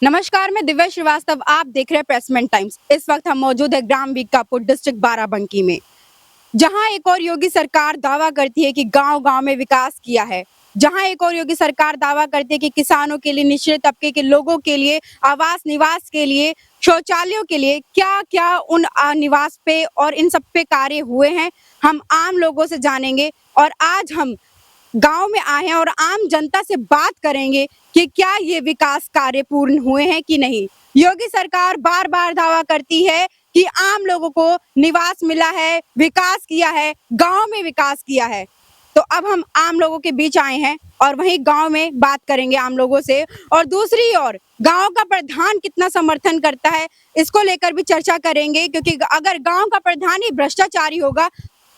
नमस्कार, मैं दिव्या श्रीवास्तव। आप देख रहे हैं प्रेसमेंट टाइम्स। इस वक्त हम मौजूद है ग्राम बीकापुर डिस्ट्रिक्ट बाराबंकी में, जहां एक और योगी सरकार दावा करती है कि गांव-गांव में विकास किया है। जहां एक और योगी सरकार दावा करती है कि किसानों के लिए, निचले तबके के लोगों के लिए, आवास निवास के लिए, शौचालयों के लिए क्या-क्या उन निवास पे और इन सब पे कार्य हुए हैं, हम आम लोगों से जानेंगे। और आज हम गांव में आए हैं और आम जनता से बात करेंगे कि क्या ये विकास कार्य पूर्ण हुए हैं कि नहीं। योगी सरकार बार बार दावा करती है कि आम लोगों को निवास मिला है, विकास किया है, गांव में विकास किया है। तो अब हम आम लोगों के बीच आए हैं और वहीं गांव में बात करेंगे आम लोगों से। और दूसरी ओर गांव का प्रधान कितना समर्थन करता है, इसको लेकर भी चर्चा करेंगे, क्योंकि अगर गांव का प्रधान ही भ्रष्टाचारी होगा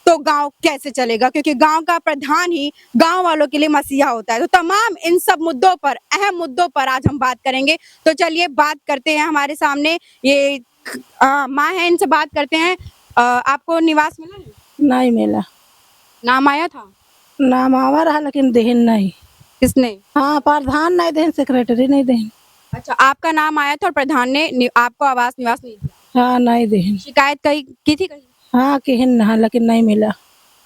तो गांव कैसे चलेगा, क्योंकि गांव का प्रधान ही गांव वालों के लिए मसीहा होता है। तो तमाम इन सब मुद्दों पर, अहम मुद्दों पर आज हम बात करेंगे। तो चलिए बात करते हैं। हमारे सामने ये माँ है, इनसे बात करते हैं। आपको निवास मिला है? नहीं मिला। नाम आया था? नाम आवा रहा लेकिन देहन नहीं। किसने? हाँ, प्रधान नहीं देहन, सेक्रेटरी नहीं देहन। अच्छा, आपका नाम आया था और प्रधान ने आपको आवास निवास नहीं दिया? हाँ, नहीं देहन। शिकायत की थी कहीं? हाँ, किहन नहा लेकिन नहीं मिला।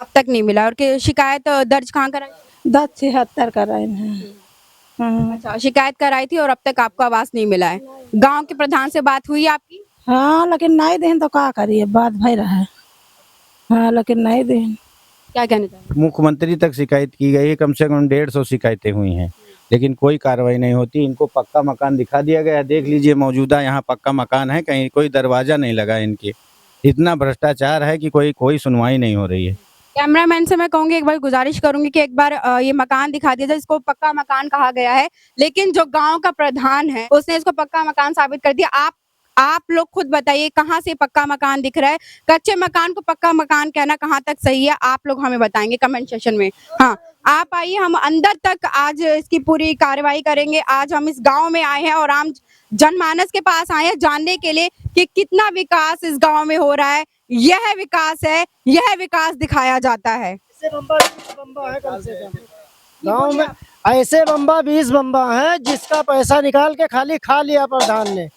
अब तक नहीं मिला। और शिकायत दर्ज कहाँ कराई? 1076 कराए हैं। हाँ। अच्छा, शिकायत कराई थी और अब तक आपको आवास नहीं मिला है। गांव के प्रधान से बात हुई आपकी? हाँ, लेकिन नहीं देहन तो क्या करिए, बात भई रहा है। हाँ, लेकिन नहीं देहन। क्या कहना चाहेंगे? मुख्यमंत्री तक शिकायत की गई है, कम से कम 150 शिकायतें हुई हैं, लेकिन कोई कार्रवाई नहीं होती। इनको पक्का मकान दिखा दिया गया है, देख लीजिए मौजूदा यहाँ पक्का मकान है, कहीं कोई दरवाजा नहीं लगा इनके। इतना भ्रष्टाचार है कि कोई सुनवाई नहीं हो रही है। कैमरामैन से मैं कहूंगी, एक बार गुजारिश करूंगी कि एक बार ये मकान दिखा दिया जाए। इसको पक्का मकान कहा गया है, लेकिन जो गांव का प्रधान है उसने इसको पक्का मकान साबित कर दिया। आप लोग खुद बताइए, कहाँ से पक्का मकान दिख रहा है? कच्चे मकान को पक्का मकान कहना कहाँ तक सही है, आप लोग हमें बताएंगे कमेंट सेक्शन में। हाँ, आप आइए, हम अंदर तक आज इसकी पूरी कार्रवाई करेंगे। आज हम इस गांव में आए हैं और आम जनमानस के पास आए हैं जानने के लिए कि कितना विकास इस गांव में हो रहा है। यह विकास है, यह विकास दिखाया जाता है। बम्बा है कम से कम गाँव में। ऐसे बम्बा 20 बम्बा है जिसका पैसा निकाल के खाली खा लिया प्रधान ने।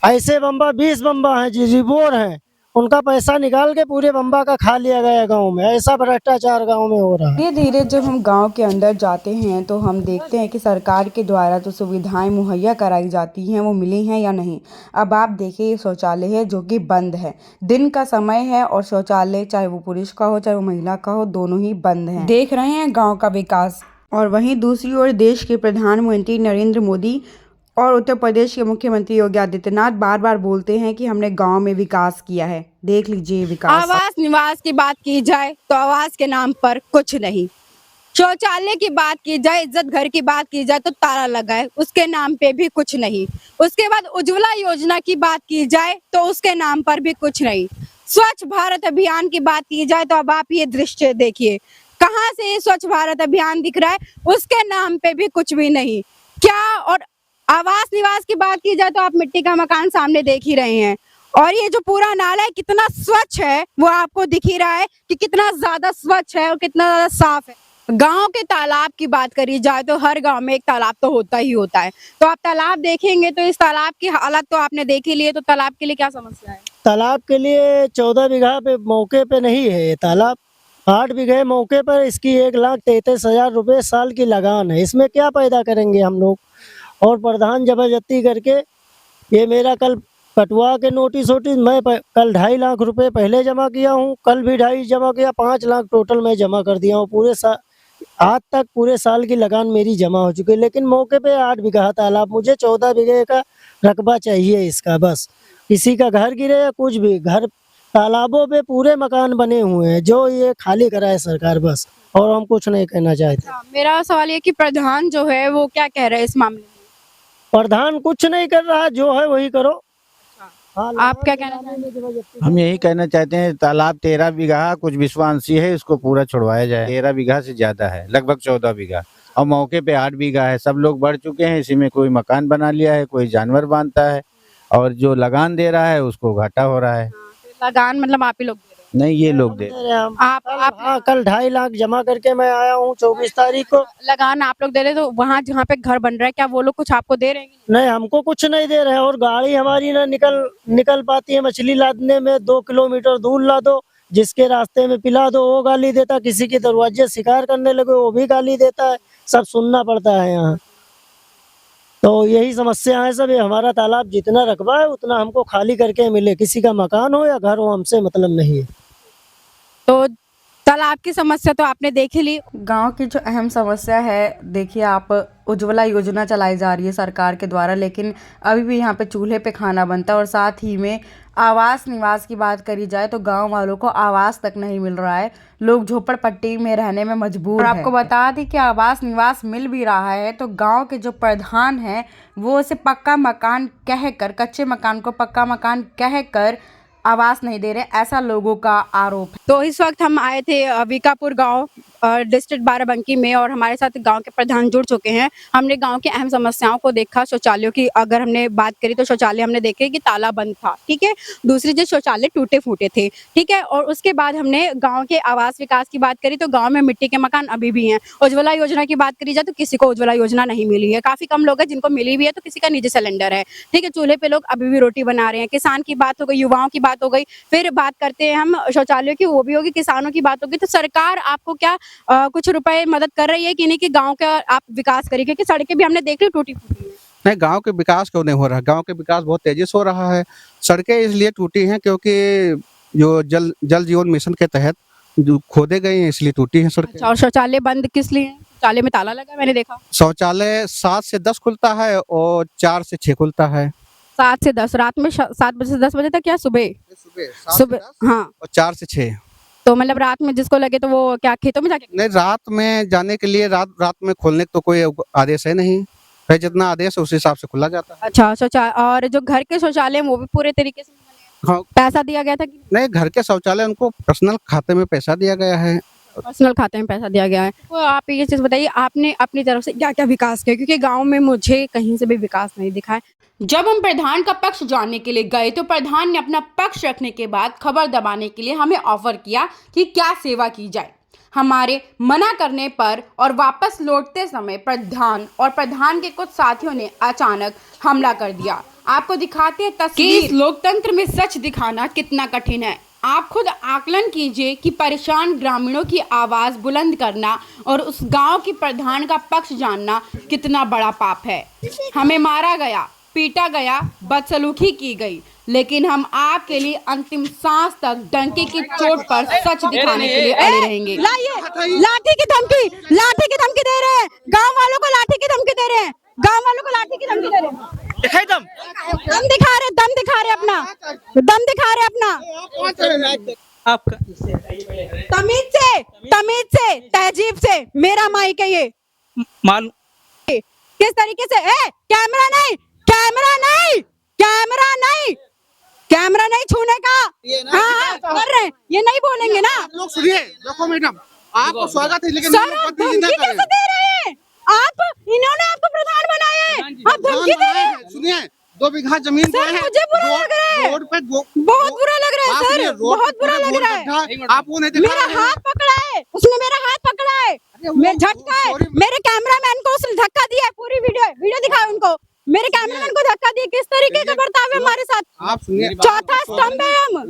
ऐसे बम्बा 20 बम्बा है जी, रिबोर है, उनका पैसा निकाल के पूरे बम्बा का खा लिया गया गांव में। ऐसा भ्रष्टाचार गांव में हो रहा है। धीरे धीरे जब हम गांव के अंदर जाते हैं तो हम देखते हैं कि सरकार के द्वारा जो सुविधाएं मुहैया कराई जाती हैं वो मिली हैं या नहीं। अब आप देखिए, ये शौचालय है जो कि बंद है। दिन का समय है और शौचालय, चाहे वो पुरुष का हो चाहे वो महिला का हो, दोनों ही बंद हैं। देख रहे हैं गाँव का विकास। और वहीं दूसरी ओर देश के प्रधानमंत्री नरेंद्र मोदी और उत्तर प्रदेश के मुख्यमंत्री योगी आदित्यनाथ बार बार बोलते हैं कि हमने गांव में विकास किया है। देख लीजिए विकास। आवास निवास की बात की जाए तो आवास के नाम पर कुछ नहीं। शौचालय की बात की जाए, इज्जत घर की बात की जाए तो ताला लगा है, उसके नाम पे भी कुछ नहीं। उसके बाद उज्ज्वला योजना की बात की जाए तो उसके नाम पर भी कुछ नहीं। स्वच्छ भारत अभियान की बात की जाए तो अब आप ये दृश्य देखिए, कहाँ से ये स्वच्छ भारत अभियान दिख रहा है, उसके नाम पे भी कुछ भी नहीं। क्या और आवास निवास की बात की जाए तो आप मिट्टी का मकान सामने देख ही रहे हैं। और ये जो पूरा नाला है कितना स्वच्छ है वो आपको दिख ही रहा है कि कितना ज्यादा स्वच्छ है और कितना ज्यादा साफ है। गांव के तालाब की बात करी जाए तो हर गांव में एक तालाब तो होता ही होता है। तो आप तालाब देखेंगे तो इस तालाब की हालत तो आपने देख ही ली है। तो तालाब के लिए क्या समस्या है? तालाब के लिए 14 बीघा पे मौके पे नहीं है ये तालाब, 8 बीघे मौके पर। इसकी 1,33,000 रुपये साल की लगान है। इसमें क्या पैदा करेंगे हम लोग? और प्रधान जबरदस्ती करके ये मेरा कल कटवा के नोटिस मैं कल 2.5 लाख रुपए पहले जमा किया हूँ, कल भी 2.5 जमा किया, 5 लाख टोटल मैं जमा कर दिया हूँ। पूरे आज तक पूरे साल की लगान मेरी जमा हो चुकी है। लेकिन मौके पे 8 बीघा तालाब, मुझे 14 बीघे का रकबा चाहिए इसका। बस किसी का घर गिरे या कुछ भी, घर तालाबों पे पूरे मकान बने हुए हैं जो ये खाली कराए सरकार, बस। और हम कुछ नहीं कहना चाहते। मेरा सवाल ये कि प्रधान जो है वो क्या कह रहे हैं इस मामले में? प्रधान कुछ नहीं कर रहा, जो है वही करो। हाँ, आप क्या कहना चाहेंगे? हम यही कहना चाहते हैं, तालाब 13 बीघा कुछ विश्वांशी है, इसको पूरा छुड़वाया जाए। 13 बीघा से ज्यादा है, लगभग 14 बीघा, और मौके पे 8 बीघा है। सब लोग बढ़ चुके हैं, इसी में कोई मकान बना लिया है, कोई जानवर बांधता है, और जो लगान दे रहा है उसको घाटा हो रहा है। लगान मतलब आप ही लोग दे रहे नहीं, ये लोग दे दे रहे हैं हम। आप हाँ, कल 2.5 लाख जमा करके मैं आया हूँ 24 तारीख को। लगान आप लोग दे रहे, तो वहाँ जहाँ पे घर बन रहा है क्या वो लोग कुछ आपको दे रहे हैं? नहीं, हमको कुछ नहीं दे रहे हैं, और गाड़ी हमारी ना निकल पाती है मछली लादने में। 2 किलोमीटर दूर ला दो, जिसके रास्ते में पिला दो वो गाली देता, किसी के दरवाजे शिकार करने लगे वो भी गाली देता है। सब सुनना पड़ता है यहाँ। तो यही समस्या है सब। ये हमारा तालाब जितना रकबा है उतना हमको खाली करके मिले, किसी का मकान हो या घर हो हमसे मतलब नहीं है। तो तालाब की समस्या तो आपने देख ही ली। गांव की जो अहम समस्या है, देखिए आप, उज्ज्वला योजना चलाई जा रही है सरकार के द्वारा, लेकिन अभी भी यहाँ पे चूल्हे पे खाना बनता है। और साथ ही में आवास निवास की बात करी जाए तो गांव वालों को आवास तक नहीं मिल रहा है, लोग झोपड़पट्टी में रहने में मजबूर हैं। और आपको बता दें कि आवास निवास मिल भी रहा है तो गांव के जो प्रधान हैं वो उसे पक्का मकान कहकर, कच्चे मकान को पक्का मकान कहकर आवास नहीं दे रहे, ऐसा लोगों का आरोप है। तो इस वक्त हम आए थे विकापुर गांव डिस्ट्रिक्ट बाराबंकी में, और हमारे साथ गांव के प्रधान जुड़ चुके हैं। हमने गांव की अहम समस्याओं को देखा। शौचालयों की अगर हमने बात करी तो शौचालय हमने देखे कि ताला बंद था, ठीक है। दूसरी चीज, शौचालय टूटे फूटे थे, ठीक है। और उसके बाद हमने गांव के आवास विकास की बात करी तो गांव में मिट्टी के मकान अभी भी हैं। उज्ज्वला योजना की बात करी जाए तो किसी को उज्ज्वला योजना नहीं मिली है। काफी कम लोग हैं जिनको मिली भी है, तो किसी का निजी सिलेंडर है, ठीक है। चूल्हे पे लोग अभी भी रोटी बना रहे हैं। किसान की बात हो गई, युवाओं की बात हो गई, फिर बात करते हैं हम शौचालयों की, वो भी होगी। किसानों की बात होगी। तो सरकार आपको क्या कुछ रुपए मदद कर रही है कि नहीं कि गांव का आप विकास करिए? क्योंकि सड़कें भी हमने देख ली टूटी फूटी है। नहीं, गांव के विकास क्यों नहीं हो रहा? गांव के विकास बहुत तेजी से हो रहा है। सड़कें इसलिए टूटी हैं क्योंकि जो जल जीवन मिशन के तहत जो खोदे गए हैं इसलिए टूटी हैं सड़कें। अच्छा, और शौचालय बंद किस लिए है? शौचालय में ताला लगा है, मैंने देखा। शौचालय 7 से 10 खुलता है और 4 से 6 खुलता है। 7 से 10 रात में, 7 बजे से 10 बजे तक, या सुबह? सुबह, हाँ। और 4 से 6। तो मतलब रात में जिसको लगे तो वो क्या खेतों में जाके? नहीं, रात में जाने के लिए रात में खोलने का तो कोई आदेश है नहीं है। जितना आदेश है उस हिसाब से खुला जाता है। अच्छा, शौचालय और जो घर के शौचालय हैं वो भी पूरे तरीके से बने हैं? हाँ। पैसा दिया गया था कि नहीं, घर के शौचालय उनको पर्सनल खाते में पैसा दिया गया है। पर्सनल खाते में पैसा दिया गया है? तो आप ये चीज बताइए, आपने अपनी तरफ से क्या क्या विकास किया? क्योंकि गांव में मुझे कहीं से भी विकास नहीं दिखा है। जब हम प्रधान का पक्ष जानने के लिए गए तो प्रधान ने अपना पक्ष रखने के बाद खबर दबाने के लिए हमें ऑफर किया कि क्या सेवा की जाए। हमारे मना करने पर और वापस लौटते समय प्रधान के कुछ साथियों ने अचानक हमला कर दिया। आपको दिखाते हैं तस्वीर। इस लोकतंत्र में सच दिखाना कितना कठिन है। आप खुद आकलन कीजिए कि परेशान ग्रामीणों की आवाज बुलंद करना और उस गांव की प्रधान का पक्ष जानना कितना बड़ा पाप है। हमें मारा गया, पीटा गया, बदसलूकी की गई, लेकिन हम आपके लिए अंतिम सांस तक डंके की चोट पर सच दिखाने के लिए अड़े रहेंगे। लाठी की धमकी दे रहे हैं, गांव वालों को लाठी की धमकी दे रहे हैं, गांव वालों को लाठी की धमकी दे रहे हैं। दम दिखा रहे अपना, दम दिखा रहे अपना। आपका तमीज से, तहजीब से, मेरा माइक है ये। मालूम किस तरीके से? कैमरा नहीं, कैमरा नहीं, कैमरा नहीं, कैमरा नहीं छूने का। हाँ, कर रहे हैं, ये नहीं बोलेंगे ना। लोग सुनिए, देखो मैडम, आपको स्वागत है लेकिन सर, आप धमकी कैसे दे रहे हैं? आप, इन्होंने आपको प्रधान बनाया है, आप धमकी दे रहे हैं। सुनिए, 2 बीघा जमीन सर, मुझे बुरा लग रहा है, रोड पे बहुत बुरा लग रहा है सर, बहुत बुरा लग रहा है। आप वो नहीं दिखा मेरा रहे हैं। हाथ पकड़ा है, उसने मेरा हाथ पकड़ा है, मेरा झटका है। मेरे कैमरामैन को उसने धक्का दिया है, पूरी वीडियो दिखाओ उनको। मेरे कैमरामैन को धक्का दिया, किस तरीके का बर्ताव है हमारे साथ? आप सुनिए, चौथा स्तंभ है हम।